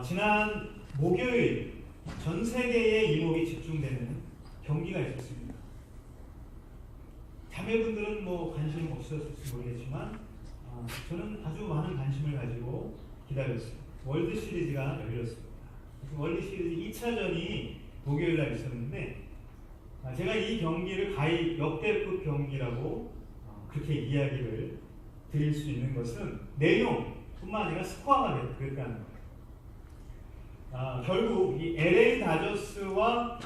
지난 목요일 전 세계의 이목이 집중되는 경기가 있었습니다. 자매분들은 관심 없으셨을지 모르겠지만 저는 아주 많은 관심을 가지고 기다렸습니다. 월드 시리즈가 열렸습니다. 월드 시리즈 2차전이 목요일 날 있었는데 제가 이 경기를 가히 역대급 경기라고 그렇게 이야기를 드릴 수 있는 것은 내용뿐만 아니라 스코어가 그랬다는 거예요. 결국 이 LA 다저스와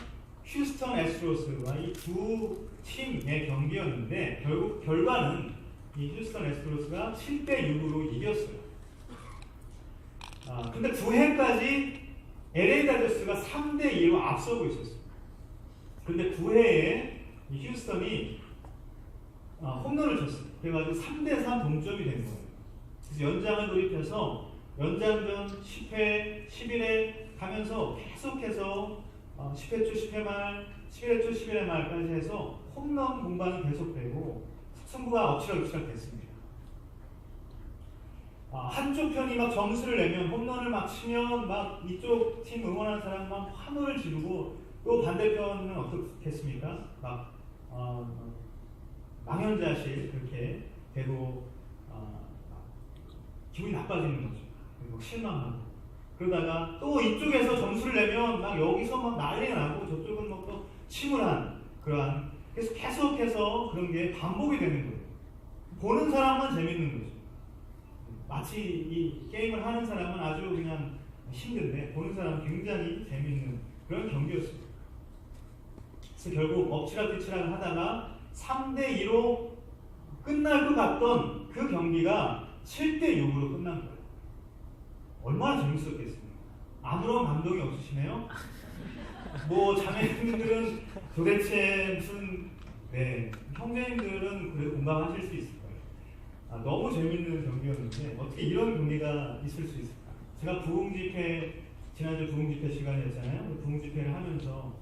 휴스턴 애스트로스와 이 두 팀의 경기였는데 결국 결과는 이 휴스턴 애스트로스가 7대6으로 이겼어요. 근데 9회까지 LA 다저스가 3대2로 앞서고 있었어요. 근데 9회에 이 휴스턴이 홈런을 쳤어요. 그래가지고 3대3 동점이 된 거예요. 그래서 연장을 돌입해서 연장전 10회, 11회 가면서 계속해서 10회 초, 10회 말, 11회 초, 11회 말까지 해서 홈런 공방이 계속되고 승부가 엎치락뒤치락 됐습니다. 한쪽 편이 막 점수를 내면 홈런을 막 치면 막 이쪽 팀 응원하는 사람 막 환호를 지르고 또 반대편은 어떻겠습니까? 막 망연자실 그렇게 되고 기분이 나빠지는 거죠. 그리고 실망하고 그러다가 또 이쪽에서 점수를 내면 막 여기서 막 난리가 나고 저쪽은 막 또 침울한 그러한 그래서 계속해서 그런 게 반복이 되는 거예요. 보는 사람만 재밌는 거죠. 마치 이 게임을 하는 사람은 아주 그냥 힘든데 보는 사람은 굉장히 재밌는 그런 경기였습니다. 그래서 결국 엎치락뒤치락 하다가 3대2로 끝날 것 같던 그 경기가 7대6으로 끝난 거예요. 얼마나 재밌었겠습니까? 아무런 감동이 없으시네요? 자매님들은 도대체 무슨 형제님들은 그래도 공감하실 수 있을 거예요. 너무 재밌는 경기였는데 어떻게 이런 경기가 있을 수 있을까? 제가 부흥집회 지난주 부흥집회 시간이었잖아요. 부흥집회를 하면서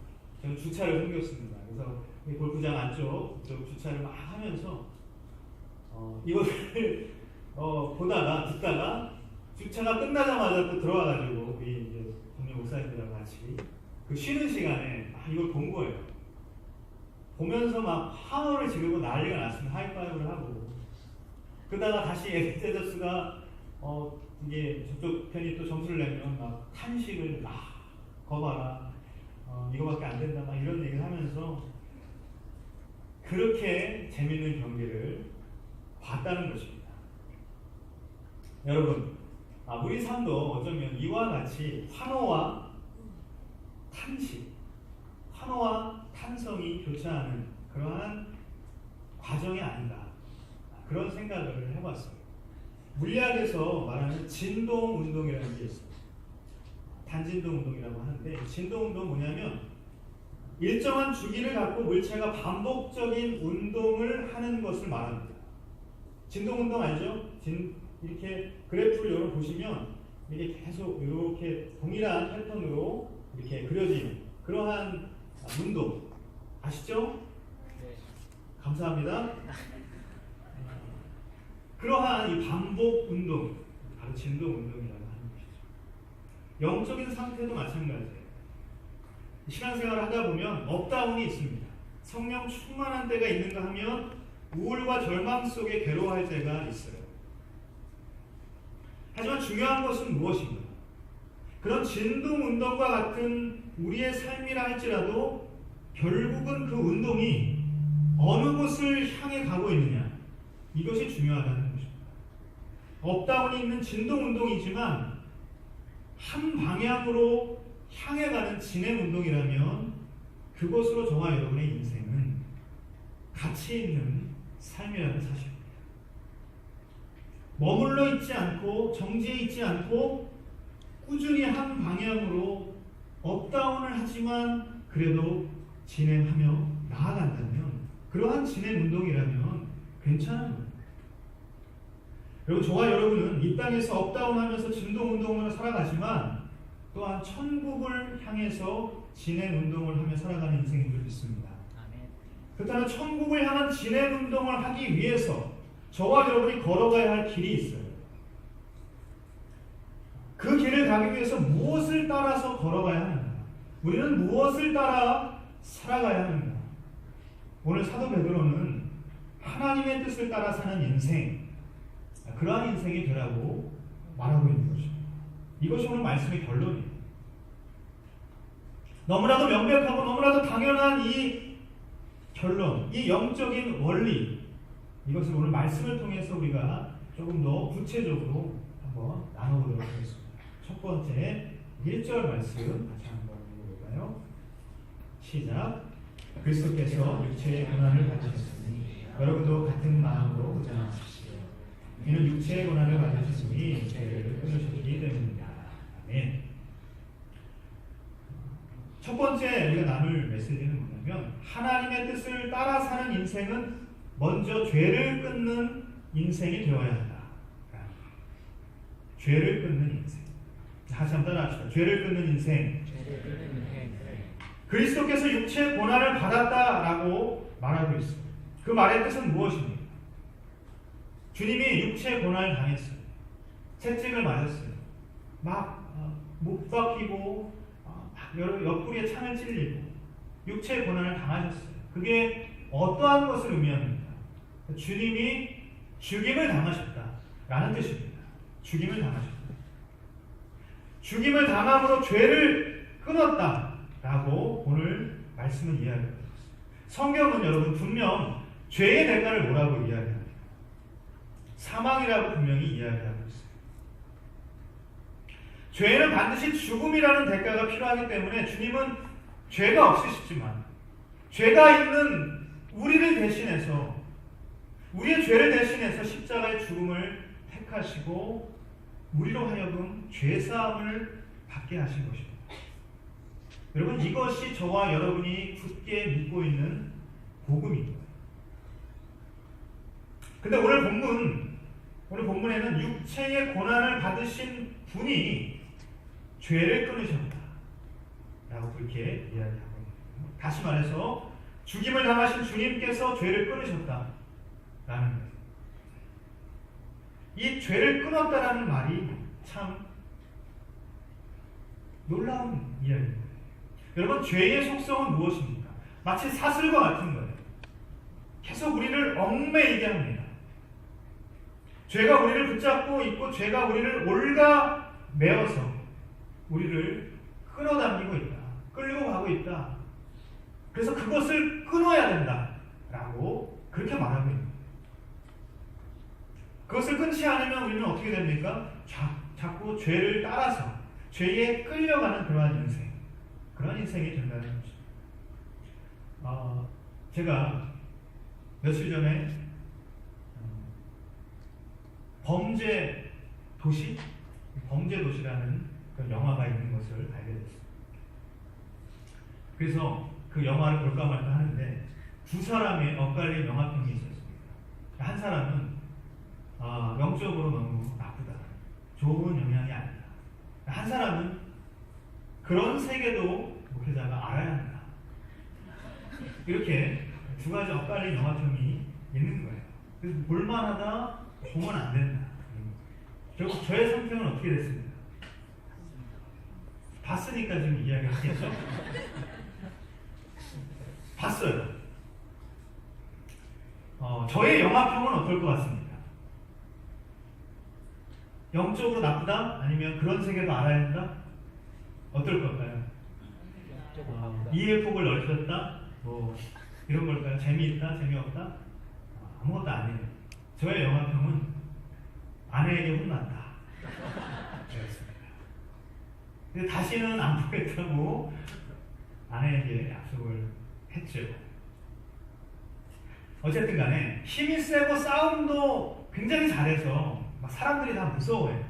저는 주차를 섬겼습니다. 그래서 골프장 안쪽 주차를 막 하면서 이것을 듣다가 주차가 끝나자마자 또 들어와가지고 우리 이제 동료 목사님들하고 같이 그 쉬는 시간에 이걸 본 거예요. 보면서 막 환호를 지르고 난리가 났습니다. 하이파이브를 하고 그러다가 다시 에디테저스가 이게 저쪽 편이 또 점수를 내면 막 탄식을 거봐라 이거밖에 안 된다 막 이런 얘기를 하면서 그렇게 재밌는 경기를 봤다는 것입니다. 여러분, 우리 삶도 어쩌면 이와 같이 환호와 탄식, 환호와 탄성이 교차하는 그러한 과정이 아닌가 그런 생각을 해봤어요. 물리학에서 말하는 진동운동이라는 게 있어요. 단진동운동이라고 하는데 진동운동은 뭐냐면 일정한 주기를 갖고 물체가 반복적인 운동을 하는 것을 말합니다. 진동운동 알죠? 이렇게 그래프를 여러분 보시면 이게 계속 이렇게 동일한 패턴으로 이렇게 그려지는 그러한 운동 아시죠? 네. 감사합니다. 그러한 이 반복 운동 바로 진동 운동이라고 하는 것이죠. 영적인 상태도 마찬가지예요. 신앙생활을 하다 보면 업다운이 있습니다. 성령 충만한 때가 있는가 하면 우울과 절망 속에 괴로워할 때가 있어요. 하지만 중요한 것은 무엇인가? 그런 진동운동과 같은 우리의 삶이라 할지라도 결국은 그 운동이 어느 곳을 향해 가고 있느냐 이것이 중요하다는 것입니다. 업다운이 있는 진동운동이지만 한 방향으로 향해 가는 진행운동이라면 그것으로 저와 여러분의 인생은 가치 있는 삶이라는 사실입니다. 머물러 있지 않고 정지해 있지 않고 꾸준히 한 방향으로 업다운을 하지만 그래도 진행하며 나아간다면 그러한 진행운동이라면 괜찮은 거예요. 그리고 저와 여러분은 이 땅에서 업다운하면서 진동운동으로 살아가지만 또한 천국을 향해서 진행운동을 하며 살아가는 인생인 줄 믿습니다. 그렇다면 천국을 향한 진행운동을 하기 위해서 저와 여러분이 걸어가야 할 길이 있어요. 그 길을 가기 위해서 무엇을 따라서 걸어가야 하는가? 우리는 무엇을 따라 살아가야 하는가? 오늘 사도 베드로는 하나님의 뜻을 따라 사는 인생, 그러한 인생이 되라고 말하고 있는 것입니다. 이것이 오늘 말씀의 결론입니다. 너무나도 명백하고 너무나도 당연한 이 결론, 이 영적인 원리, 이것을 오늘 말씀을 통해서 우리가 조금 더 구체적으로 한번 나눠보도록 하겠습니다. 첫 번째 1절 말씀 같이 한번 읽어볼까요? 시작. 그리스도께서 육체의 고난을 받으셨으니 여러분도 같은 마음으로 고전하십시오. 이는 육체의 고난을 받으셨으니 죄를 끊으셨기 때문입니다. 아멘. 첫 번째 우리가 나눌 메시지는 뭐냐면 하나님의 뜻을 따라 사는 인생은 먼저 죄를 끊는 인생이 되어야 한다. 죄를 끊는 인생. 다시 한번 따라합시다. 죄를 끊는 인생. 그리스도께서 육체의 고난을 받았다라고 말하고 있습니다. 그 말의 뜻은 무엇입니까? 주님이 육체의 고난을 당했어요. 채찍을 맞았어요. 막 못 박히고 옆구리에 창을 찔리고 육체의 고난을 당하셨어요. 그게 어떠한 것을 의미합니까? 주님이 죽임을 당하셨다라는 뜻입니다. 죽임을 당하셨다. 죽임을 당함으로 죄를 끊었다라고 오늘 말씀은 이야기하고 있습니다. 성경은 여러분 분명 죄의 대가를 뭐라고 이야기합니다. 사망이라고 분명히 이야기하고 있습니다. 죄는 반드시 죽음이라는 대가가 필요하기 때문에 주님은 죄가 없으시지만 죄가 있는 우리를 대신해서 우리의 죄를 대신해서 십자가의 죽음을 택하시고 우리로 하여금 죄사함을 받게 하신 것입니다. 여러분 이것이 저와 여러분이 굳게 믿고 있는 복음입니다. 근데 오늘 본문에는 육체의 고난을 받으신 분이 죄를 끊으셨다 라고 그렇게 이야기하고 있습니다. 다시 말해서 죽임을 당하신 주님께서 죄를 끊으셨다 라는 거예요. 이 죄를 끊었다라는 말이 참 놀라운 이야기입니다. 여러분 죄의 속성은 무엇입니까? 마치 사슬과 같은 거예요. 계속 우리를 얽매이게 합니다. 죄가 우리를 붙잡고 있고 죄가 우리를 올가 매어서 우리를 끌어당기고 있다. 끌고 가고 있다. 그래서 그것을 끊어야 된다라고 그렇게 말하고 있습니다. 그것을 끊지 않으면 우리는 어떻게 됩니까? 자꾸 죄를 따라서 죄에 끌려가는 그러한 인생, 그런 인생이 된다는 것입니다. 제가 며칠 전에 범죄도시라는 그 영화가 있는 것을 알게 됐습니다. 그래서 그 영화를 볼까 말까 하는데 두 사람의 엇갈린 영화평이 있었습니다. 한 사람은 영적으로 너무 나쁘다. 좋은 영향이 아니다. 한 사람은 그런 세계도 목회자가 알아야 한다. 이렇게 두 가지 엇갈린 영화평이 있는 거예요. 그래서 볼만하다, 보면 안 된다. 결국 저의 성격은 어떻게 됐습니까? 봤으니까 지금 이야기를 하겠죠? 봤어요. 저의 영화평은 어떨 것 같습니까? 영적으로 나쁘다? 아니면 그런 세계도 알아야 한다? 어떨 걸까요? 이해의 폭을 넓혔다? 뭐 이런 걸까요? 재미있다? 재미없다? 아무것도 아니에요. 저의 영화평은 아내에게 혼났다. 근데 다시는 안 보겠다고 아내에게 약속을 했죠. 어쨌든 간에 힘이 세고 싸움도 굉장히 잘해서 막 사람들이 다 무서워해요.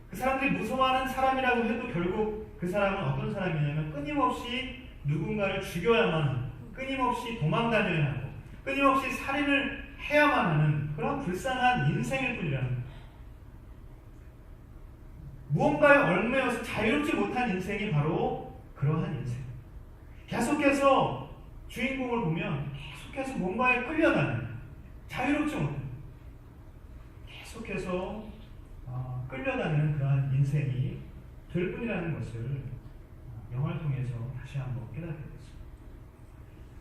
그 사람들이 무서워하는 사람이라고 해도 결국 그 사람은 어떤 사람이냐면 끊임없이 누군가를 죽여야만 하고 끊임없이 도망다녀야 하고 끊임없이 살인을 해야만 하는 그런 불쌍한 인생일 뿐이라는 거예요. 무언가에 얽매여서 자유롭지 못한 인생이 바로 그러한 인생. 계속해서 주인공을 보면 계속해서 뭔가에 끌려가는, 자유롭지 못한, 계속해서 끌려다니는 그러한 인생이 될 뿐이라는 것을 영화를 통해서 다시 한번 깨닫게 됐습니다.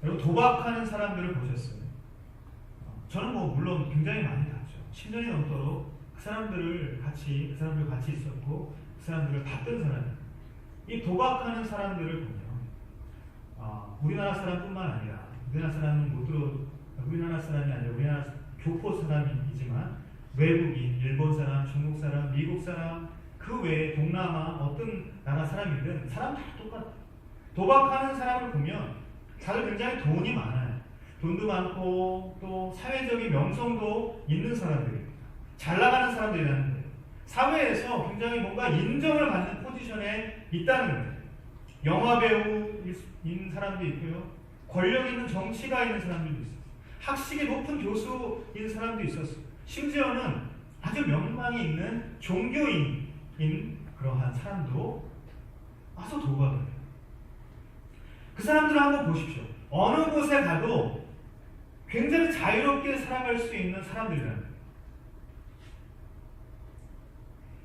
여러분, 도박하는 사람들을 보셨어요? 저는 물론 굉장히 많이 봤죠. 10년이 넘도록 그 사람들과 같이 있었고 그 사람들을 봤던 사람. 이 도박하는 사람들을 보면 우리나라 사람뿐만 아니라 우리나라 사람이 아니라 우리나라 교포 사람이지만 외국인, 일본 사람, 중국 사람, 미국 사람, 그 외에 동남아 어떤 나라 사람이든 사람 다 똑같아요. 도박하는 사람을 보면 다들 굉장히 돈이 많아요. 돈도 많고 또 사회적인 명성도 있는 사람들입니다. 잘 나가는 사람들이라는 거예요. 사회에서 굉장히 뭔가 인정을 받는 포지션에 있다는 거예요. 영화배우인 사람도 있고요. 권력 있는 정치가 있는 사람들도 있어요. 학식이 높은 교수인 사람도 있었어요. 심지어는 아주 명망이 있는 종교인인 그러한 사람도 와서 도박을 해요. 그 사람들을 한번 보십시오. 어느 곳에 가도 굉장히 자유롭게 살아갈 수 있는 사람들이라는 거예요.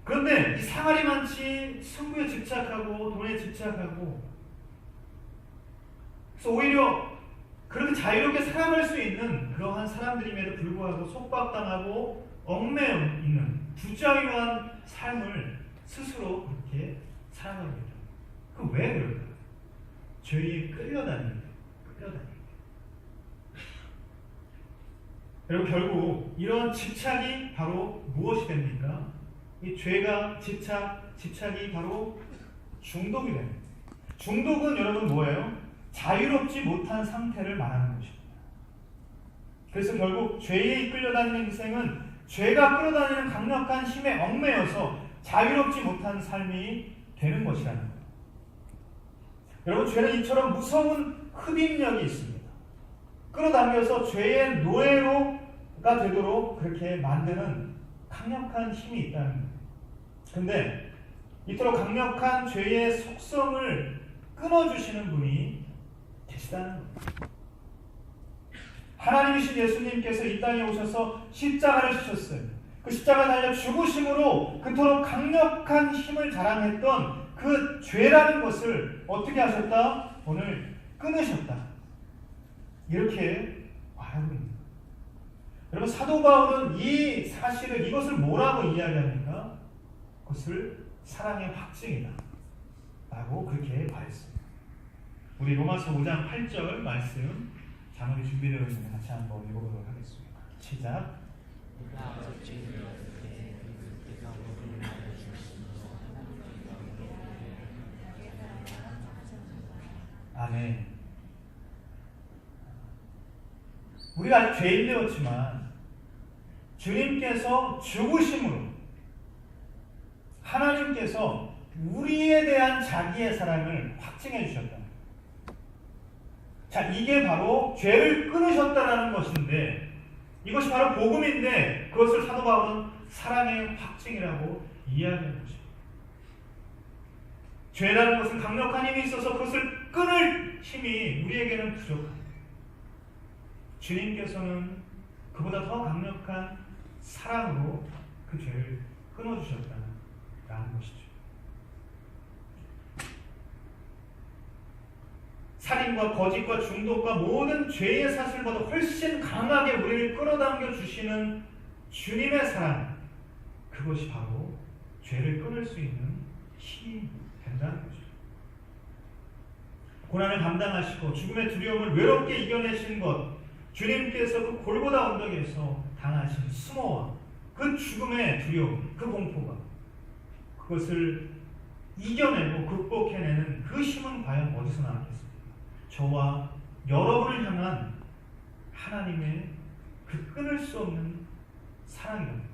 그런데 이 상아리만치 승부에 집착하고 돈에 집착하고 그래서 오히려 그렇게 자유롭게 살아갈 수 있는 그러한 사람들임에도 불구하고 속박당하고 얽매여 있는 부자유한 삶을 스스로 그렇게 살아가게 됩니다. 그럼 왜 그럴까요? 죄에 끌려다니는 거예요. 여러분, 결국 이런 집착이 바로 무엇이 됩니까? 이 죄가 집착이 바로 중독이 됩니다. 중독은 여러분 뭐예요? 자유롭지 못한 상태를 말하는 것입니다. 그래서 결국 죄에 이끌려다니는 인생은 죄가 끌어다니는 강력한 힘에 얽매여서 자유롭지 못한 삶이 되는 것이라는 거예요. 여러분, 죄는 이처럼 무서운 흡입력이 있습니다. 끌어당겨서 죄의 노예로가 되도록 그렇게 만드는 강력한 힘이 있다는 거예요. 근데 이토록 강력한 죄의 속성을 끊어주시는 분이 계시다는 거예요. 하나님이신 예수님께서 이 땅에 오셔서 십자가를 지셨어요. 그 십자가 달려 죽으심으로 그토록 강력한 힘을 자랑했던 그 죄라는 것을 어떻게 하셨다? 오늘 끊으셨다. 이렇게 말하고 있습니다. 여러분, 사도 바울은 이 사실을, 이것을 뭐라고 이야기합니까? 그것을 사랑의 확증이다 라고 그렇게 말했습니다. 우리 로마서 5장 8절 말씀 자막이 준비되어 있는데 같이 한번 읽어보도록 하겠습니다. 시작. 아멘. 우리가 아직 죄인되었지만 주님께서 죽으심으로 하나님께서 우리에 대한 자기의 사랑을 확증해 주셨다. 자, 이게 바로 죄를 끊으셨다라는 것인데, 이것이 바로 복음인데 그것을 사도 바울은 사랑의 확증이라고 이야기하는 것입니다. 죄라는 것은 강력한 힘이 있어서 그것을 끊을 힘이 우리에게는 부족합니다. 주님께서는 그보다 더 강력한 사랑으로 그 죄를 끊어주셨다는 것이죠. 살인과 거짓과 중독과 모든 죄의 사슬보다 훨씬 강하게 우리를 끌어당겨 주시는 주님의 사랑, 그것이 바로 죄를 끊을 수 있는 힘이 된다는 거죠. 고난을 감당하시고 죽음의 두려움을 외롭게 이겨내신 것, 주님께서 그 골고다 언덕에서 당하신 수모와 그 죽음의 두려움, 그 공포가, 그것을 이겨내고 극복해내는 그 힘은 과연 어디서 나왔겠습니까? 저와 여러분을 향한 하나님의 그 끊을 수 없는 사랑입니다.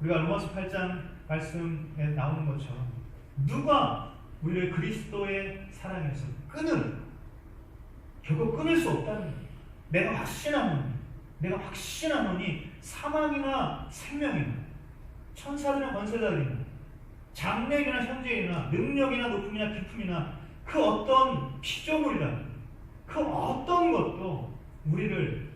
우리가 로마서 8장 말씀에 나오는 것처럼 누가 우리를 그리스도의 사랑에서 결국 끊을 수 없다는 거예요. 내가 확신하노니 사망이나 생명이나 천사들이나 권세자들이나 장래이나 현재이나 능력이나 높음이나 깊음이나 그 어떤 피조물이라 그 어떤 것도 우리를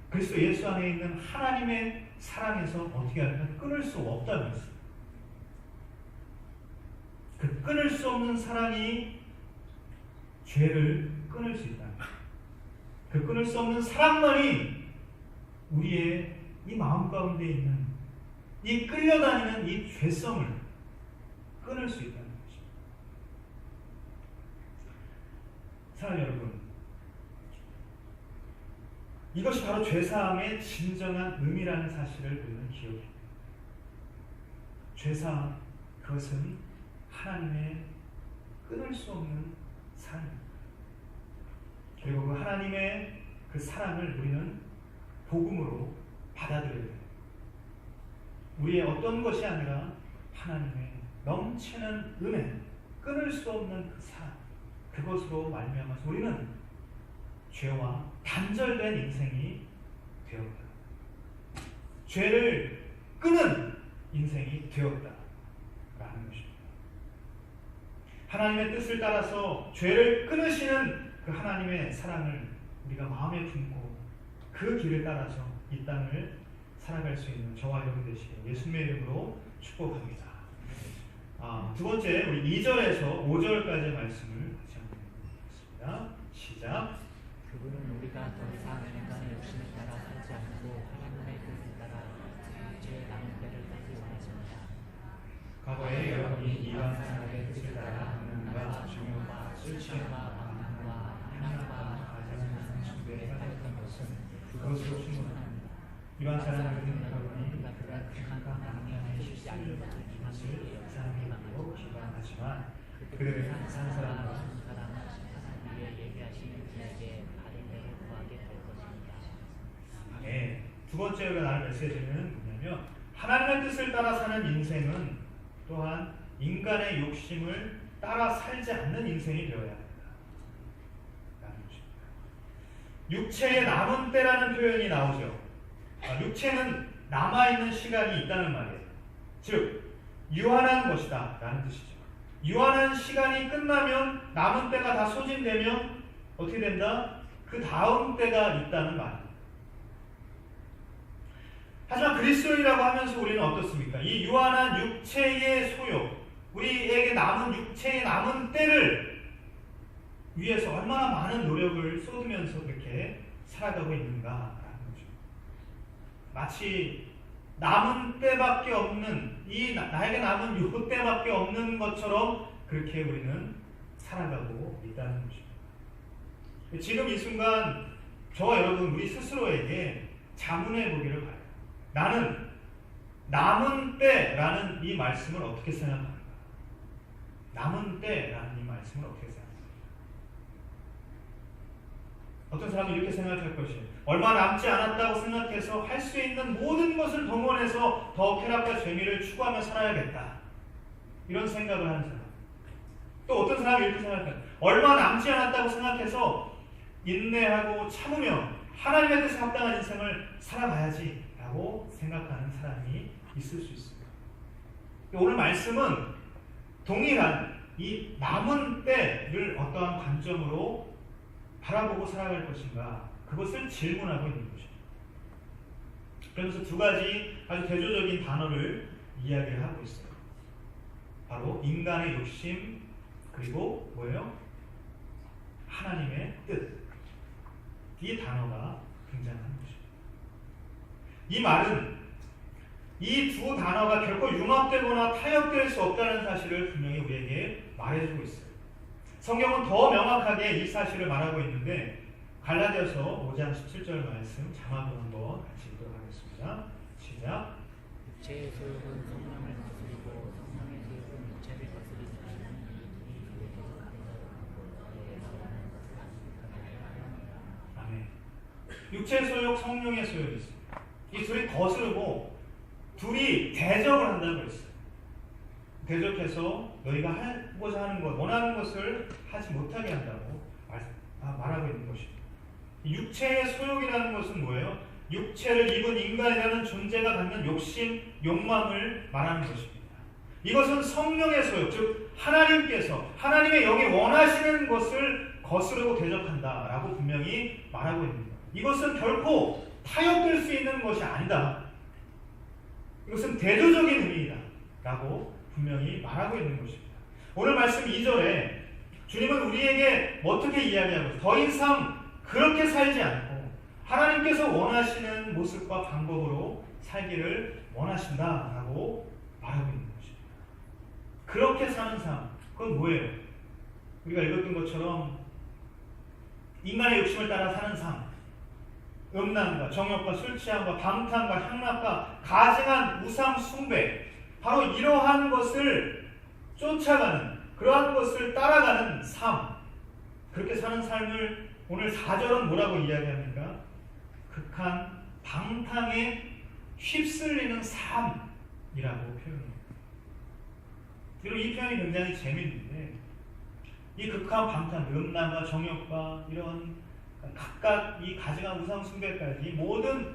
그리스도 예수 안에 있는 하나님의 사랑에서 어떻게 하면 끊을 수 없다고 했어요. 그 끊을 수 없는 사랑이 죄를 끊을 수 있다. 그 끊을 수 없는 사랑만이 우리의 이 마음 가운데 있는 이 끌려다니는 이 죄성을 끊을 수 있다는 것입니다. 사랑하는 여러분, 이것이 바로 죄사함의 진정한 의미라는 사실을 우리는 기억해야 합니다. 죄사함, 그것은 하나님의 끊을 수 없는 사랑입니다. 그리고 그 하나님의 그 사랑을 우리는 복음으로 받아들여야 돼요. 우리의 어떤 것이 아니라 하나님의 넘치는 은혜, 끊을 수 없는 그 사랑, 그것으로 말미암아서 우리는 죄와 단절된 인생이 되었다. 죄를 끊은 인생이 되었다라는 것입니다. 하나님의 뜻을 따라서 죄를 끊으시는 그 하나님의 사랑을 우리가 마음에 품고 그 길을 따라서 이 땅을 살아갈 수 있는 저와 여러분 되시길 예수님의 이름으로 축복합니다. 두 번째, 우리 2절에서 5절까지의 말씀을 같이 한번 읽겠습니다. 시작. 그분은 우리가 더 이상 인간의 욕심에 따라 살지 않고 하나님의 뜻에 따라 죄의 남은 때를 살기 원하십니다. 과거에 여러분이 이방 사람의 뜻을 따라 하나님과 증오와 술 취함과 방탕과 하나님과 가정하는 숭배에 빠졌던 것은 그것으로 충분합니다. 이방 사람들은 여러분이 그가 극한과 방탕에 실지 않는 것을 사람이 막고 비방하지만 그들은 한 사람과 두 번째 우리가 나눌 메시지는 뭐냐면 하나님의 뜻을 따라 사는 인생은 또한 인간의 욕심을 따라 살지 않는 인생이 되어야 합니다. 육체의 남은 때라는 표현이 나오죠. 육체는 남아있는 시간이 있다는 말이에요. 즉 유한한 것이다 라는 뜻이죠. 유한한 시간이 끝나면 남은 때가 다 소진되면 어떻게 된다? 그 다음 때가 있다는 말이에요. 하지만 그리스도인이라고 하면서 우리는 어떻습니까? 이 유한한 육체의 소욕, 우리에게 남은 육체의 남은 때를 위해서 얼마나 많은 노력을 쏟으면서 그렇게 살아가고 있는가라는 거죠. 마치 남은 때밖에 없는, 나에게 남은 요 때밖에 없는 것처럼 그렇게 우리는 살아가고 있다는 것입니다. 지금 이 순간 저와 여러분 우리 스스로에게 자문해 보기를 바랍니다. 나는 남은 때라는 이 말씀을 어떻게 생각합니까? 남은 때라는 이 말씀을 어떻게 생각합니까? 어떤 사람은 이렇게 생각할 것이에요. 얼마 남지 않았다고 생각해서 할 수 있는 모든 것을 동원해서 더 쾌락과 재미를 추구하며 살아야겠다. 이런 생각을 하는 사람. 또 어떤 사람이 이렇게 생각해요. 얼마 남지 않았다고 생각해서 인내하고 참으며 하나님의 뜻에 합당한 인생을 살아가야지 라고 생각하는 사람이 있을 수 있습니다. 오늘 말씀은 동일한 이 남은 때를 어떠한 관점으로 바라보고 살아갈 것인가, 그것을 질문하고 있는 것입니다. 그러면서 두 가지 아주 대조적인 단어를 이야기를 하고 있어요. 바로 인간의 욕심, 그리고 뭐예요? 하나님의 뜻. 이 단어가 등장하는 것입니다. 이 말은 이 두 단어가 결코 융합되거나 타협될 수 없다는 사실을 분명히 우리에게 말해주고 있어요. 성경은 더 명확하게 이 사실을 말하고 있는데 갈라디아서 5장 17절 말씀 자막으로 한번 같이 읽도록 하겠습니다. 시작. 육체의 소욕은 성령을 거스리고 성령의 소욕은 육체를 거스리지 않으니 아멘. 육체의 소욕, 성령의 소욕이 있습니다. 이 둘이 거스르고 둘이 대적을 한다고 했어요. 대적해서 너희가 하고자 하는 것, 원하는 것을 하지 못하게 한다고 말하고 있는 것입니다. 육체의 소욕이라는 것은 뭐예요? 육체를 입은 인간이라는 존재가 갖는 욕심, 욕망을 말하는 것입니다. 이것은 성령의 소욕, 즉 하나님께서 하나님의 영이 원하시는 것을 거스르고 대적한다라고 분명히 말하고 있는 거예요. 이것은 결코 타협될 수 있는 것이 아니다. 이것은 대조적인 의미이다 라고 분명히 말하고 있는 것입니다. 오늘 말씀 2절에 주님은 우리에게 어떻게 이야기하고 있어요? 더 이상 그렇게 살지 않고 하나님께서 원하시는 모습과 방법으로 살기를 원하신다라고 말하고 있는 것입니다. 그렇게 사는 삶, 그건 뭐예요? 우리가 읽었던 것처럼 인간의 욕심을 따라 사는 삶, 음란과 정욕과 술 취함과 방탕과 향락과 가증한 우상 숭배, 바로 이러한 것을 쫓아가는, 그러한 것을 따라가는 삶, 그렇게 사는 삶을 오늘 4절은 뭐라고 이야기합니까? 극한 방탕에 휩쓸리는 삶이라고 표현합니다. 그리고 이 표현이 굉장히 재미있는데, 이 극한 방탕, 음란과 정욕과 이런 각각 이 가증한 우상 숭배까지 모든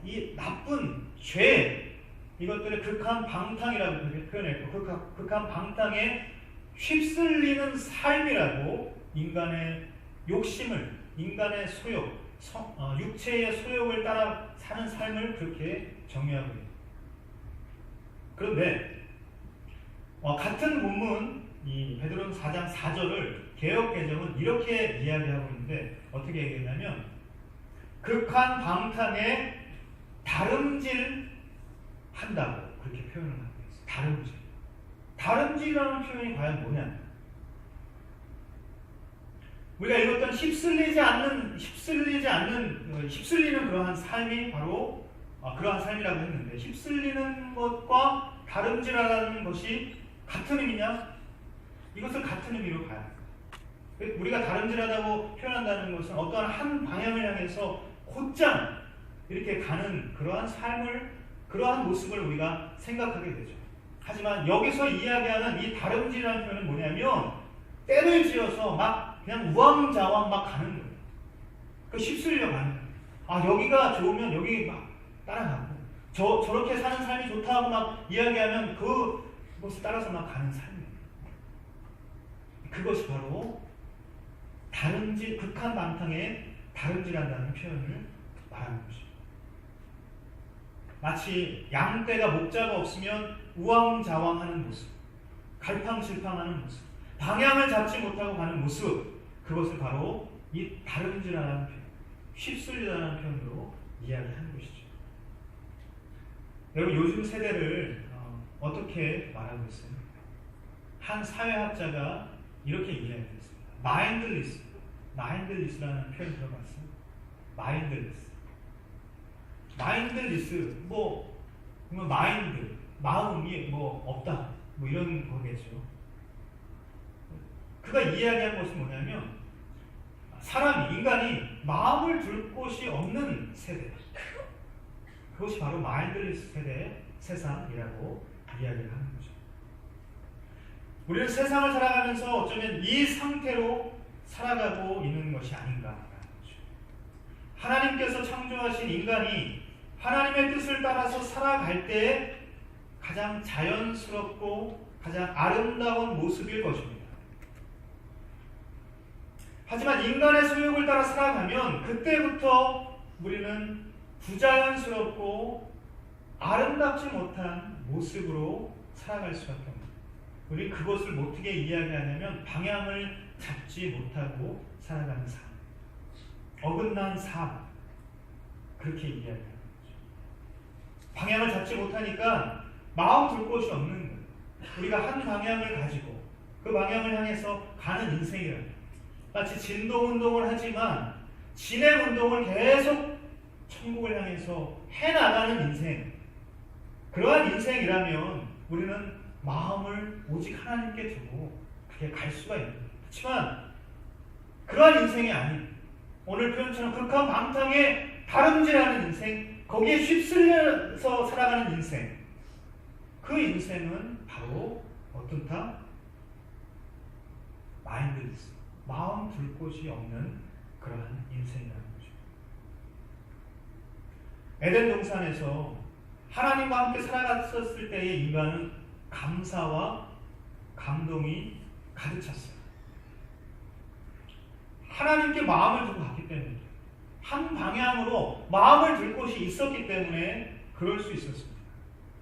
이 나쁜 죄, 이것들을 극한 방탕이라고 그렇게 표현했고, 극한 방탕에 휩쓸리는 삶이라고 인간의 욕심을, 인간의 소욕, 육체의 소욕을 따라 사는 삶을 그렇게 정의하고 있습니다. 그런데 같은 본문 이 베드로는 4장 4절을 개역개정은 이렇게 이야기하고 있는데, 어떻게 얘기했냐면 극한 방탕에 다름질 한다고 그렇게 표현을 하고 있어요. 다름질. 다름질이라는 표현이 과연 뭐냐? 우리가 읽었던 휩쓸리는 그러한 삶이 바로 그러한 삶이라고 했는데, 휩쓸리는 것과 다름질하는 것이 같은 의미냐? 이것을 같은 의미로 봐야 합니다. 우리가 다름질하다고 표현한다는 것은 어떠한 한 방향을 향해서 곧장 이렇게 가는 그러한 삶을, 그러한 모습을 우리가 생각하게 되죠. 하지만 여기서 이야기하는 이 다름질이라는 표현은 뭐냐면 때를 지어서 막 그냥 우왕좌왕 막 가는 거예요. 그 휩쓸려 가는 거예요. 여기가 좋으면 여기 막 따라가고, 저렇게 사는 삶이 좋다고 막 이야기하면 그것을 따라서 막 가는 삶이에요. 그것이 바로 다름질, 극한 방탕에 다름질한다는 표현을 말하는 것입니다. 마치 양떼가 목자가 없으면 우왕좌왕하는 모습, 갈팡질팡하는 모습, 방향을 잡지 못하고 가는 모습, 그것을 바로 이 다름질하는 표현, 휩쓸리다는 표현으로 이야기하는 것이죠. 여러분, 요즘 세대를 어떻게 말하고 있어요? 한 사회학자가 이렇게 이야기했습니다. 마인드리스라는 표현 들어봤어요? 마인드리스, 마인드, 마음이 없다, 이런 거겠죠. 그가 이야기한 것은 뭐냐면, 인간이 마음을 둘 곳이 없는 세대, 그것이 바로 마인드리스 세대의 세상이라고 이야기를 하는 거죠. 우리는 세상을 살아가면서 어쩌면 이 상태로 살아가고 있는 것이 아닌가라는 거죠. 하나님께서 창조하신 인간이 하나님의 뜻을 따라서 살아갈 때에 가장 자연스럽고 가장 아름다운 모습일 것입니다. 하지만 인간의 소욕을 따라 살아가면 그때부터 우리는 부자연스럽고 아름답지 못한 모습으로 살아갈 수밖에 없습니다. 우리 그것을 어떻게 이야기하냐면 방향을 잡지 못하고 살아가는 삶, 어긋난 삶, 그렇게 이야기하는 거죠. 방향을 잡지 못하니까 마음 둘 곳이 없는 거예요. 우리가 한 방향을 가지고 그 방향을 향해서 가는 인생이라는 거예요. 마치 진동운동을 하지만 진행운동을 계속 천국을 향해서 해나가는 인생, 그러한 인생이라면 우리는 마음을 오직 하나님께 두고 그렇게 갈 수가 있는 거예요. 그렇지만 그러한 인생이 아닌, 오늘 표현처럼 극한 방탕에 다름질하는 인생, 거기에 휩쓸려서 살아가는 인생, 그 인생은 바로 어떻다? 마인드리스, 마음 둘 곳이 없는 그러한 인생이라는 거죠. 에덴 동산에서 하나님과 함께 살아갔었을 때의 인간은 감사와 감동이 가득 찼어요. 하나님께 마음을 두고 갔기 때문에, 한 방향으로 마음을 둘 곳이 있었기 때문에 그럴 수 있었습니다.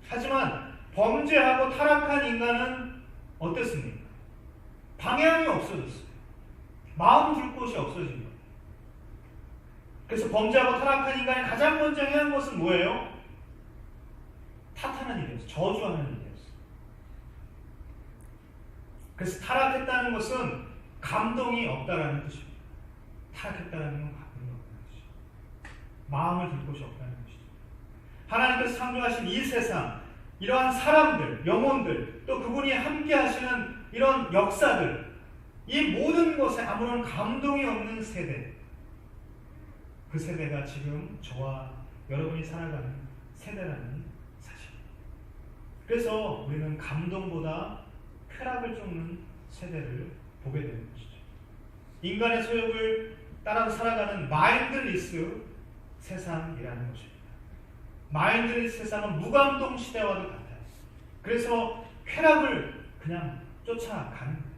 하지만 범죄하고 타락한 인간은 어땠습니까? 방향이 없어졌어요. 마음 둘 곳이 없어진 거예요. 그래서 범죄하고 타락한 인간이 가장 먼저 해야 한 것은 뭐예요? 탓하는 일이었어요. 저주하는 일이었어요. 그래서 타락했다는 것은 감동이 없다라는 뜻입니다. 타락했다는 건 감동이 없다는 뜻이죠. 마음을 둘 곳이 없다는 것이죠. 하나님께서 창조하신 이 세상, 이러한 사람들, 영혼들, 또 그분이 함께 하시는 이런 역사들, 이 모든 것에 아무런 감동이 없는 세대, 그 세대가 지금 저와 여러분이 살아가는 세대라는 사실입니다. 그래서 우리는 감동보다 쾌락을 쫓는 세대를 보게 되는 것이죠. 인간의 소욕을 따라서 살아가는 마인드리스 세상이라는 것입니다. 마인드리스 세상은 무감동 시대와도 같아요. 그래서 쾌락을 그냥 쫓아가는 거예요.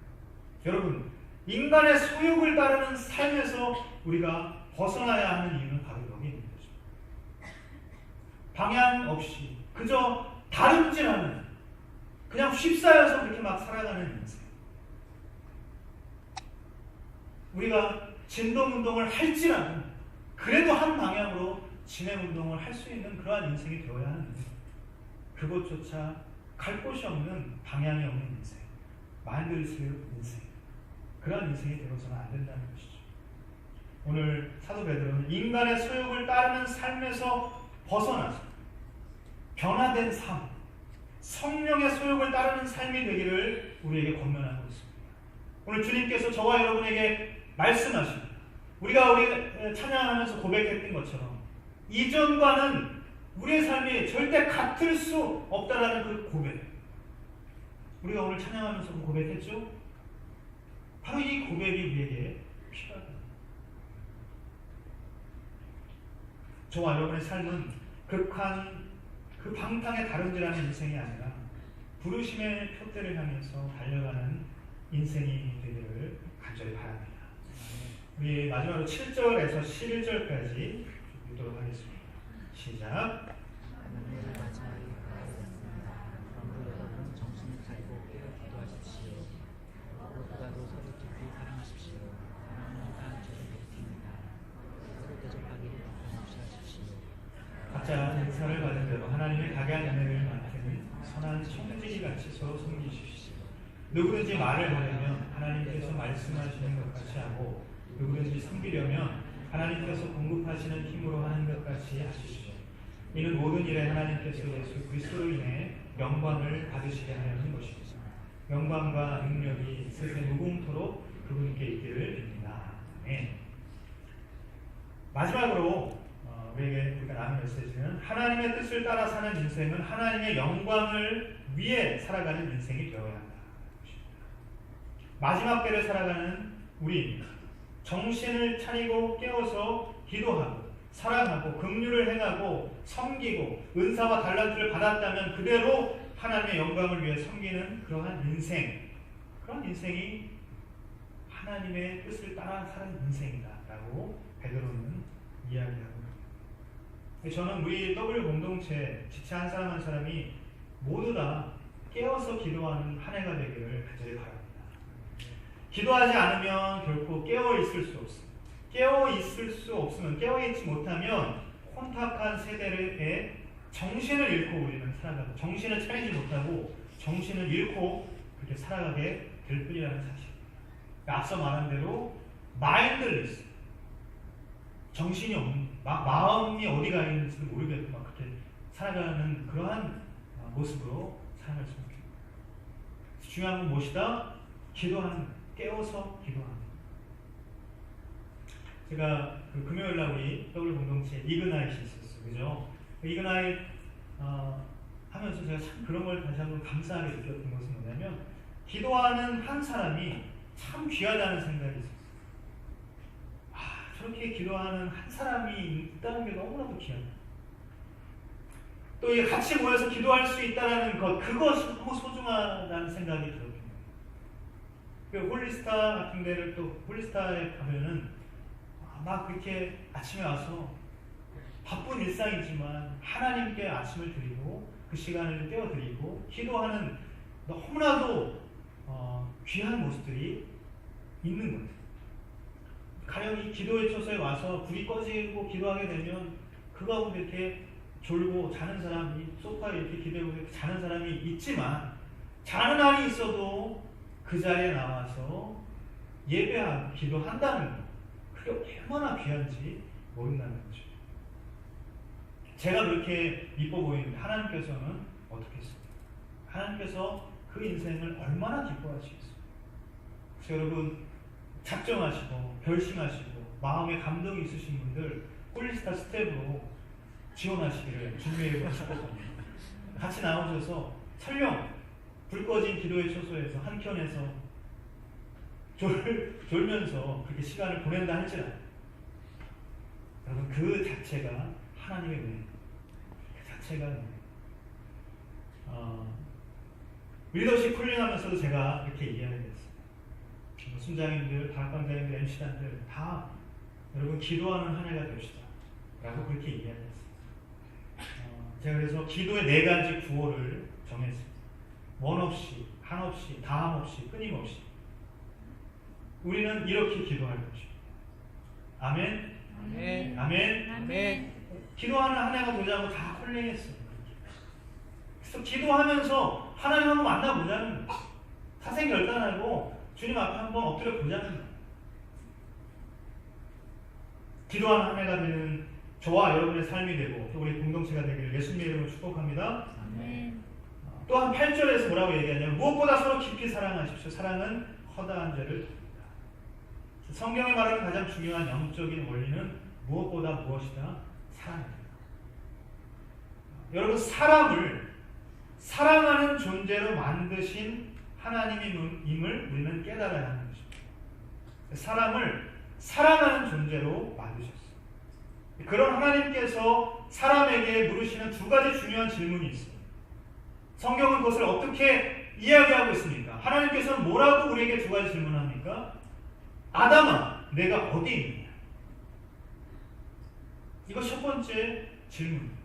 여러분, 인간의 소욕을 따르는 삶에서 우리가 벗어나야 하는 이유는 바로 여기 있는 거죠. 방향 없이 그저 다름질하는, 그냥 휩싸여서 그렇게 막 살아가는 인생. 우리가 진동운동을 할지라도 그래도 한 방향으로 진행운동을 할 수 있는 그러한 인생이 되어야 하는데, 그것조차 갈 곳이 없는, 방향이 없는 인생, 마인드리스 인생, 그러한 인생이 되어서는 안 된다는 것이죠. 오늘 사도 베드로는 인간의 소욕을 따르는 삶에서 벗어나서 변화된 삶, 성령의 소욕을 따르는 삶이 되기를 우리에게 권면하고 있습니다. 오늘 주님께서 저와 여러분에게 말씀하십니다. 우리가 찬양하면서 고백했던 것처럼 이전과는 우리의 삶이 절대 같을 수 없다라는 그 고백, 우리가 오늘 찬양하면서 고백했죠? 바로 이 고백이 우리에게 필요하다. 저와 여러분의 삶은 극한, 그 방탕에 다름질하는 인생이 아니라 부르심의 표대를 향해서 달려가는 인생이 되기를 간절히 바랍니다. 우리 마지막으로 7절에서 11절까지 읽도록 하겠습니다. 시작. 하나님의 마지막이 가까이었습니다. 그러므로 여러분 정신을 차리고 깨어 기도하십시오. 무엇보다도 서로 깊이 사랑하십시오. 사랑은 다 죄를 일으킵니다. 서로 대접하기를 없이 하십시오. 각자 은사를 받은 대로 하나님의 각양 은혜를 맡는 선한 청지기 같이 서로 섬기십시오. 누구든지 말을 하려면 하나님께서 말씀하시는 것 같이 하고, 누구든지 섬기려면 하나님께서 공급하시는 힘으로 하는 것 같이 하십시오. 이는 모든 일에 하나님께서 예수 그리스도로 인해 영광을 받으시게 하려는 것입니다. 영광과 능력이 세세 무궁토록 그분께 있기를 빕니다. 네. 마지막으로 우리가 나눈 메시지는 하나님의 뜻을 따라 사는 인생은 하나님의 영광을 위해 살아가는 인생이 되어야 한다. 마지막 때를 살아가는 우리입니다. 정신을 차리고 깨어서 기도하고 사랑하고 긍휼을 행하고 섬기고 은사와 달란트를 받았다면 그대로 하나님의 영광을 위해 섬기는 그러한 인생, 그런 인생이 하나님의 뜻을 따라 사는 인생이다 라고 베드로는 이야기하고 있습니다. 저는 우리 W 공동체 지체 한 사람 한 사람이 모두 다 깨어서 기도하는 한 해가 되기를 간절히 바랍니다. 기도하지 않으면 결코 깨어있을 수 없습니다. 깨어있을 수 없으면, 깨어있지 못하면 혼탁한 세대에 정신을 잃고 우리는 살아가고, 정신을 차리지 못하고 정신을 잃고 그렇게 살아가게 될 뿐이라는 사실입니다. 앞서 말한 대로 마인드리스, 정신이 없는, 마음이 어디 가 있는지도 모르겠고 막 그렇게 살아가는 그러한 모습으로 살아갈 수 있습니다. 중요한 건 무엇이다? 기도하는 것. 깨워서 기도합니다. 제가 그 금요일 날 우리 W 공동체 이그나잇이 있었어요. 그죠? 이그나잇 하면서 제가 참 그런 걸 다시 한번 감사하게 느꼈던 것은 뭐냐면, 기도하는 한 사람이 참 귀하다는 생각이 있었어요. 저렇게 기도하는 한 사람이 있다는 게 너무나도 귀하다. 또 같이 모여서 기도할 수 있다는 것, 그것이 너무 소중하다는 생각이 들었거든요. 홀리스타 같은 데를, 또 홀리스타에 가면은 막 그렇게 아침에 와서 바쁜 일상이지만 하나님께 아침을 드리고 그 시간을 떼어드리고 기도하는 너무나도 귀한 모습들이 있는 거예요. 가령 이 기도의 처소에 와서 불이 꺼지고 기도하게 되면 그 가운데 이렇게 졸고 자는 사람이 소파에 이렇게 기대고 자는 사람이 있지만 자는 한이 있어도 그 자리에 나와서 예배하고 기도한다는 것, 그게 얼마나 귀한지 모른다는 거죠. 제가 그렇게 이뻐 보이는데 하나님께서는 어떻게 했습니까? 하나님께서 그 인생을 얼마나 기뻐하시겠어요? 그래서 여러분 작정하시고 결심하시고 마음에 감동이 있으신 분들 홀리스타 스텝으로 지원하시기를 주님의 이름으로 축복합니다. 같이 나오셔서 설령 불 꺼진 기도의 처소에서 한켠에서 졸면서 그렇게 시간을 보낸다 할지라도 여러분 그 자체가 하나님의 은혜, 그 자체가 리더십 훈련하면서도 제가 이렇게 이해하게 됐어요. 순장님들, 다락방장님들, MC단들 다 여러분 기도하는 한 해가 됩시다 라고 그렇게 이해하겠어요. 제가 그래서 기도의 4가지 구호를 정했습니다. 원 없이, 한없이, 다함 없이, 끊임없이 우리는 이렇게 기도할 것입니다. 아멘. 아멘. 아멘. 아멘. 기도하는 한 해가 되자고 다 홀링했어요. 그래서 기도하면서 하나님 한번 만나보자는 거예요. 사생결단하고 주님 앞에 한번 엎드려 보자는 거예요. 기도하는 한 해가 되는 저와 여러분의 삶이 되고 또 우리 공동체가 되기를 예수님의 이름으로 축복합니다. 아멘. 또한 8절에서 뭐라고 얘기하냐면 무엇보다 서로 깊이 사랑하십시오. 사랑은 허다한 죄를 덮는다. 성경에 말하는 가장 중요한 영적인 원리는 무엇보다 무엇이다? 사랑입니다. 여러분 사람을 사랑하는 존재로 만드신 하나님임을 우리는 깨달아야 하는 것입니다. 사람을 사랑하는 존재로 만드셨어요. 그런 하나님께서 사람에게 물으시는 2가지 중요한 질문이 있습니다. 성경은 그것을 어떻게 이야기하고 있습니까? 하나님께서는 뭐라고 우리에게 2가지 질문을 합니까? 아담아, 내가 어디 있느냐? 이거 첫 번째 질문입니다.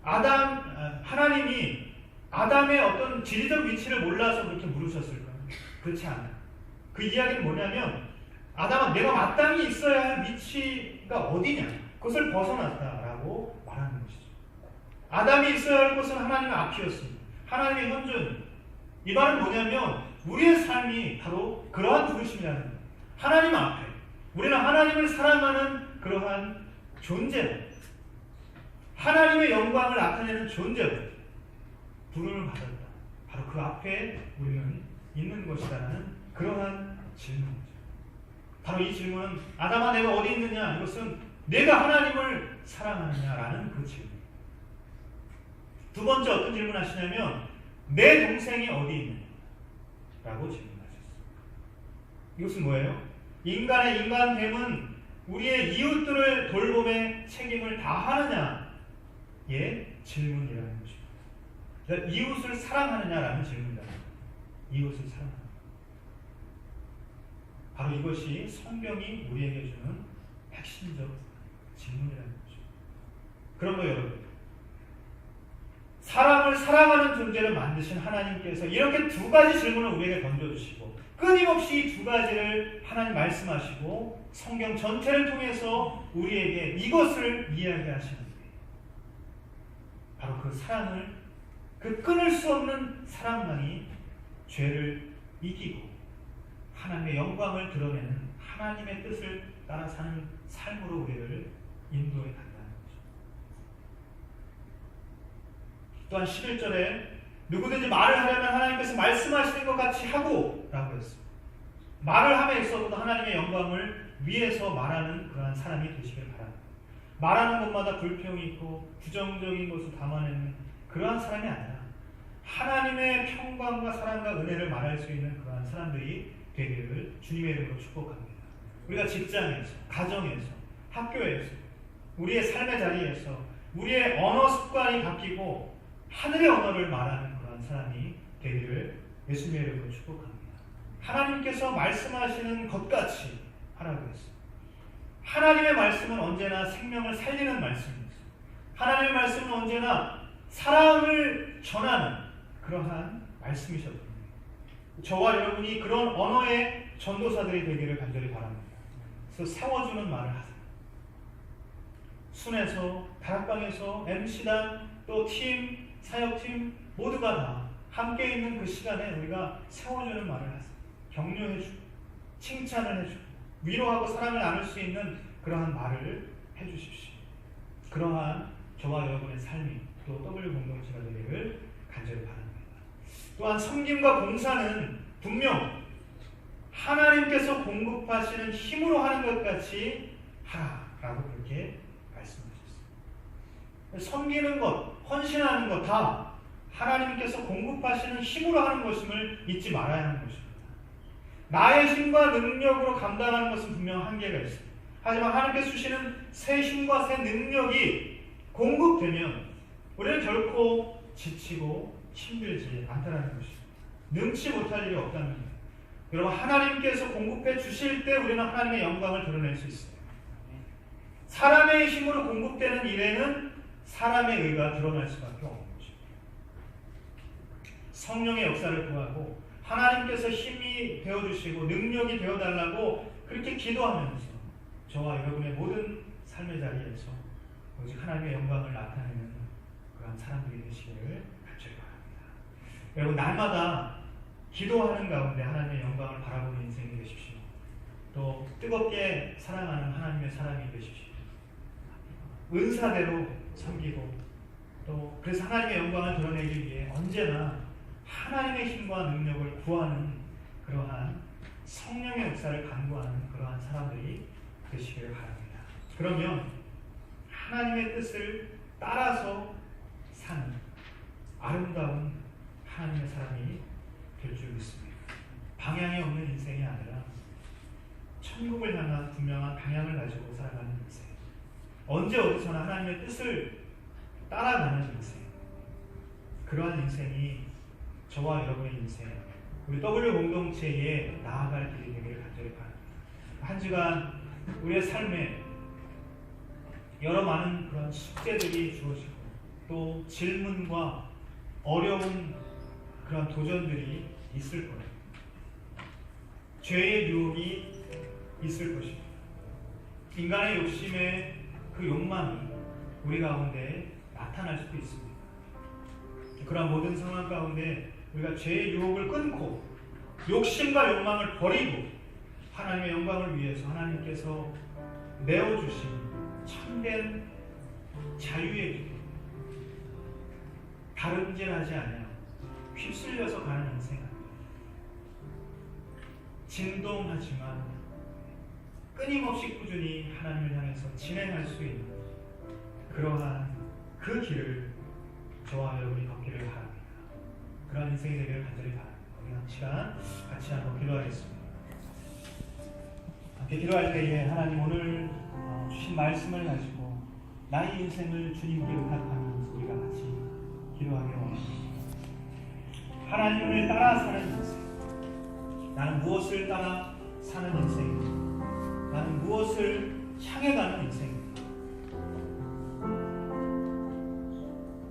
하나님이 아담의 어떤 지리적 위치를 몰라서 그렇게 물으셨을까요? 그렇지 않아요. 그 이야기는 뭐냐면 아담아, 내가 마땅히 있어야 할 위치가 어디냐? 그것을 벗어났다라고 말하는 것이죠. 아담이 있어야 할 곳은 하나님의 앞이었습니다. 하나님의 현존. 이 말은 뭐냐면 우리의 삶이 바로 그러한 부르심이라는 거예요. 하나님 앞에 우리는 하나님을 사랑하는 그러한 존재로 하나님의 영광을 나타내는 존재로 부름을 받았다. 바로 그 앞에 우리는 있는 것이라는 그러한 질문이죠. 바로 이 질문은 아담아 내가 어디 있느냐? 이것은 내가 하나님을 사랑하느냐라는 그 질문. 2번째 어떤 질문 하시냐면 내 동생이 어디 있느냐? 라고 질문하셨어요. 이것은 뭐예요? 인간의 인간됨은 우리의 이웃들을 돌봄의 책임을 다하느냐의 질문이라는 것입니다. 그러니까 이웃을 사랑하느냐라는 질문이다. 이웃을 사랑하느냐. 바로 이것이 성경이 우리에게 주는 핵심적 질문이라는 거죠. 그런 거 여러분, 사람을 사랑하는 존재를 만드신 하나님께서 이렇게 2가지 질문을 우리에게 던져주시고 끊임없이 2가지를 하나님 말씀하시고 성경 전체를 통해서 우리에게 이것을 이야기하시는 거예요. 바로 그 사랑을, 그 끊을 수 없는 사랑만이 죄를 이기고 하나님의 영광을 드러내는 하나님의 뜻을 따라 사는 삶으로 우리를 인도해 간다는 거죠. 또한 11절에 누구든지 말을 하려면 하나님께서 말씀하시는 것 같이 하고 라고 했습니다. 말을 함에 있어서도 하나님의 영광을 위해서 말하는 그러한 사람이 되시길 바랍니다. 말하는 것마다 불평이 있고 부정적인 것을 담아내는 그러한 사람이 아니라 하나님의 평강과 사랑과 은혜를 말할 수 있는 그러한 사람들이 되기를 주님의 이름으로 축복합니다. 우리가 직장에서, 가정에서, 학교에서, 우리의 삶의 자리에서 우리의 언어 습관이 바뀌고 하늘의 언어를 말하는 그런 사람이 되기를 예수님의 이름으로 축복합니다. 하나님께서 말씀하시는 것 같이 하라고 했습니다. 하나님의 말씀은 언제나 생명을 살리는 말씀입니다. 하나님의 말씀은 언제나 사랑을 전하는 그러한 말씀이셨거든요. 저와 여러분이 그런 언어의 전도사들이 되기를 간절히 바랍니다. 그래서 세워주는 말을 하세요. 순에서, 다락방에서, MC단, 또 팀, 사역팀 모두가 다 함께 있는 그 시간에 우리가 세워주는 말을 하세요. 격려해주고, 칭찬을 해주고, 위로하고 사랑을 나눌 수 있는 그러한 말을 해주십시오. 그러한 저와 여러분의 삶이 또 W 공동체가 되기를 간절히 바랍니다. 또한 섬김과 봉사는 분명 하나님께서 공급하시는 힘으로 하는 것 같이 하라라고 그렇게 말씀하셨습니다. 섬기는 것, 헌신하는 것 다 하나님께서 공급하시는 힘으로 하는 것임을 잊지 말아야 하는 것입니다. 나의 힘과 능력으로 감당하는 것은 분명 한계가 있습니다. 하지만 하나님께서 주시는 새 힘과 새 능력이 공급되면 우리는 결코 지치고 힘들지 않다는 것입니다. 능치 못할 일이 없다는 겁니다. 여러분, 하나님께서 공급해 주실 때 우리는 하나님의 영광을 드러낼 수 있어요. 사람의 힘으로 공급되는 일에는 사람의 의가 드러날 수밖에 없는 것입니다. 성령의 역사를 구하고 하나님께서 힘이 되어주시고 능력이 되어달라고 그렇게 기도하면서 저와 여러분의 모든 삶의 자리에서 오직 하나님의 영광을 나타내는 그런 사람들이 되시기를 간절히 바랍니다. 여러분, 날마다 기도하는 가운데 하나님의 영광을 바라보는 인생이 되십시오. 또 뜨겁게 사랑하는 하나님의 사람이 되십시오. 은사대로 섬기고 또 그래서 하나님의 영광을 드러내기 위해 언제나 하나님의 힘과 능력을 구하는 그러한 성령의 역사를 간구하는 그러한 사람들이 되시기를 바랍니다. 그러면 하나님의 뜻을 따라서 사는 아름다운 하나님의 사람이 될 줄 믿습니다. 방향이 없는 인생이 아니라 천국을 향한 분명한 방향을 가지고 살아가는 인생. 언제 어디서나 하나님의 뜻을 따라가는 인생. 그러한 인생이 저와 여러분의 인생, 우리 W 공동체에 나아갈 길이 되기를 간절히 바랍니다. 한 주간 우리의 삶에 여러 많은 그런 숙제들이 주어지고 또 질문과 어려운 그런 도전들이 있을 거예요. 죄의 유혹이 있을 것입니다. 인간의 욕심의 그 욕망이 우리 가운데 나타날 수도 있습니다. 그런 모든 상황 가운데 우리가 죄의 유혹을 끊고 욕심과 욕망을 버리고 하나님의 영광을 위해서 하나님께서 내어주신 참된 자유의 길, 다름질하지 않아 휩쓸려서 가는 인생 아닙니다. 진동하지만 끊임없이 꾸준히 하나님을 향해서 진행할 수 있는 그러한 그 길을 저와 여러분이 걷기를 바랍니다. 그런 인생이 되기를 간절히 바랍니다. 우리 한 시간 같이 한번 기도하겠습니다. 함께 기도할 때에 하나님 오늘 주신 말씀을 가지고 나의 인생을 주님께 의탁하면서 우리가 같이 기도하기 원합니다. 하나님을 따라 사는 인생. 나는 무엇을 따라 사는 인생? 나는 무엇을 향해 가는 인생입니다.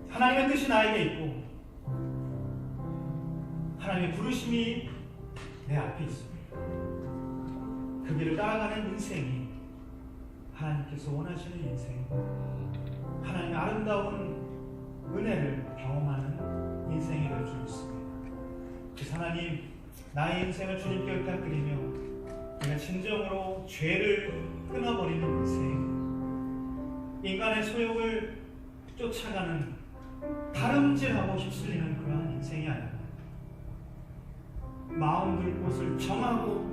하나님의 뜻이 나에게 있고 하나님의 부르심이 내 앞에 있습니다. 그 길을 따라가는 인생이 하나님께서 원하시는 인생, 하나님의 아름다운 은혜를 경험하는 인생이 될 줄 믿습니다. 그래서 하나님, 나의 인생을 주님께 의탁드리며 내가 진정으로 죄를 끊어버리는 인생, 인간의 소욕을 쫓아가는 다름질하고 휩쓸리는 그러한 인생이 아니라 마음 둘 곳을 정하고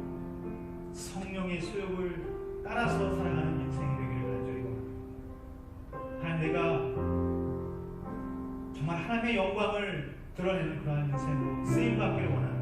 성령의 소욕을 따라서 살아가는 인생이 되기를 간절히 원합니다. 하나님, 내가 정말 하나님의 영광을 드러내는 그러한 인생으로 쓰임받기를 원합니다.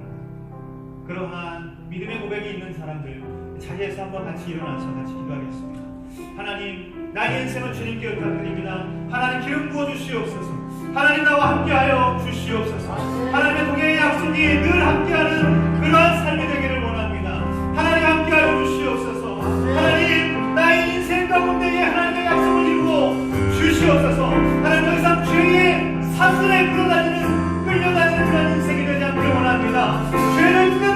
그러한 믿음의 고백이 있는 사람들 자리에서 한번 같이 일어나서 같이 기도하겠습니다. 하나님, 나의 인생을 주님께 의탁드립니다. 하나님, 기름 부어주시옵소서. 하나님, 나와 함께하여 주시옵소서. 하나님의 동행의 약속이 늘 함께하는 그러한 삶이 되기를 원합니다. 하나님, 함께하여 주시옵소서. 하나님, 나의 인생 가운데에 하나님의 약속을 이루어 주시옵소서. 않기를 원합니다. 죄를